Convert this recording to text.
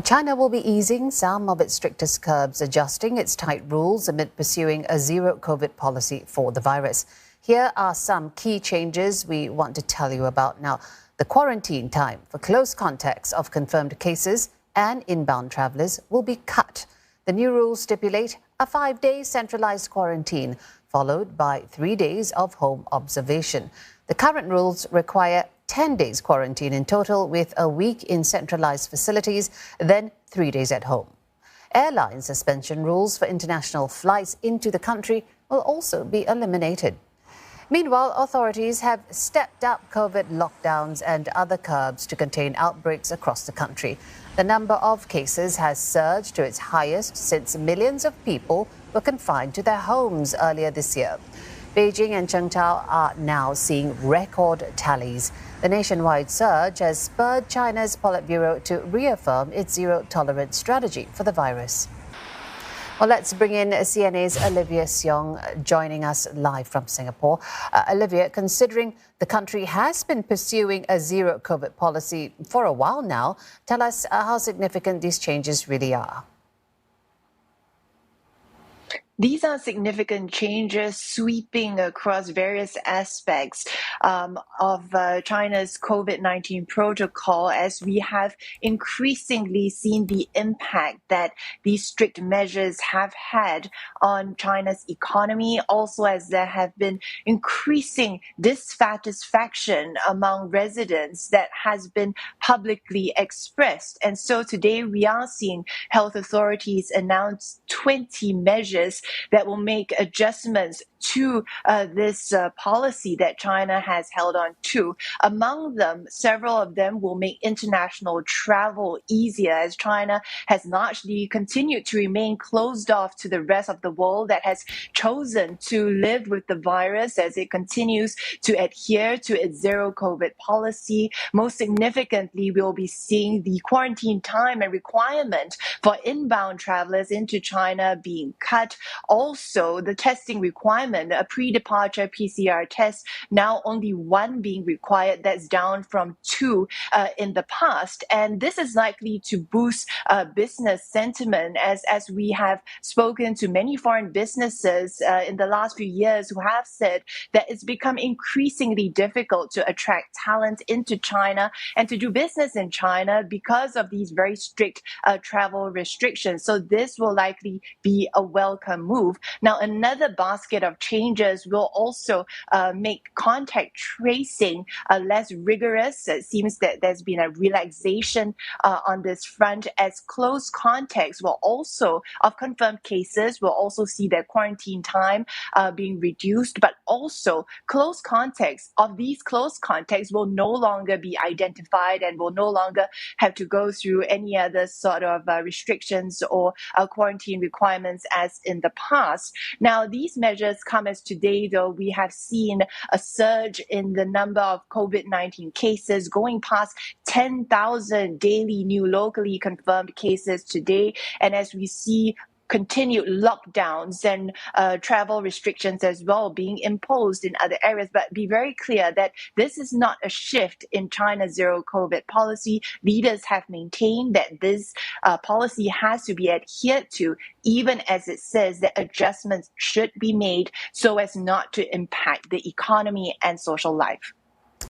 China will be easing some of its strictest curbs, adjusting its tight rules amid pursuing a zero-COVID policy for the virus. Here are some key changes we want to tell you about now. The quarantine time for close contacts of confirmed cases and inbound travellers will be cut. The new rules stipulate a 5-day centralised quarantine, followed by 3 days of home observation. The current rules require 10 days quarantine in total, with a week in centralised facilities, then 3 days at home. Airline suspension rules for international flights into the country will also be eliminated. Meanwhile, authorities have stepped up COVID lockdowns and other curbs to contain outbreaks across the country. The number of cases has surged to its highest since millions of people were confined to their homes earlier this year. Beijing and Chengdu are now seeing record tallies. The nationwide surge has spurred China's Politburo to reaffirm its zero-tolerance strategy for the virus. Well, let's bring in CNA's Olivia Seong joining us live from Singapore. Olivia, considering the country has been pursuing a zero-COVID policy for a while now, tell us how significant these changes really are. These are significant changes sweeping across various aspects of China's COVID-19 protocol, as we have increasingly seen the impact that these strict measures have had on China's economy, also as there have been increasing dissatisfaction among residents that has been publicly expressed. And so today we are seeing health authorities announce 20 measures that will make adjustments to this policy that China has held on to. Among them, several of them will make international travel easier, as China has largely continued to remain closed off to the rest of the world that has chosen to live with the virus as it continues to adhere to its zero COVID policy. Most significantly, we'll be seeing the quarantine time and requirement for inbound travelers into China being cut. Also, the testing requirement, a pre-departure PCR test, now only one being required. That's down from 2 in the past. And this is likely to boost business sentiment, as we have spoken to many foreign businesses in the last few years who have said that it's become increasingly difficult to attract talent into China and to do business in China because of these very strict travel restrictions. So this will likely be a welcome move. Now, another basket of changes will also make contact tracing less rigorous. It seems that there's been a relaxation on this front, as close contacts will also, of confirmed cases, will also see their quarantine time being reduced, but also close contacts of these close contacts will no longer be identified and will no longer have to go through any other sort of restrictions or quarantine requirements as in the past. Now, these measures come as today, though, we have seen a surge in the number of COVID-19 cases, going past 10,000 daily new locally confirmed cases today. And as we see continued lockdowns and travel restrictions as well being imposed in other areas. But be very clear that this is not a shift in China's zero COVID policy. Leaders have maintained that this policy has to be adhered to, even as it says that adjustments should be made so as not to impact the economy and social life.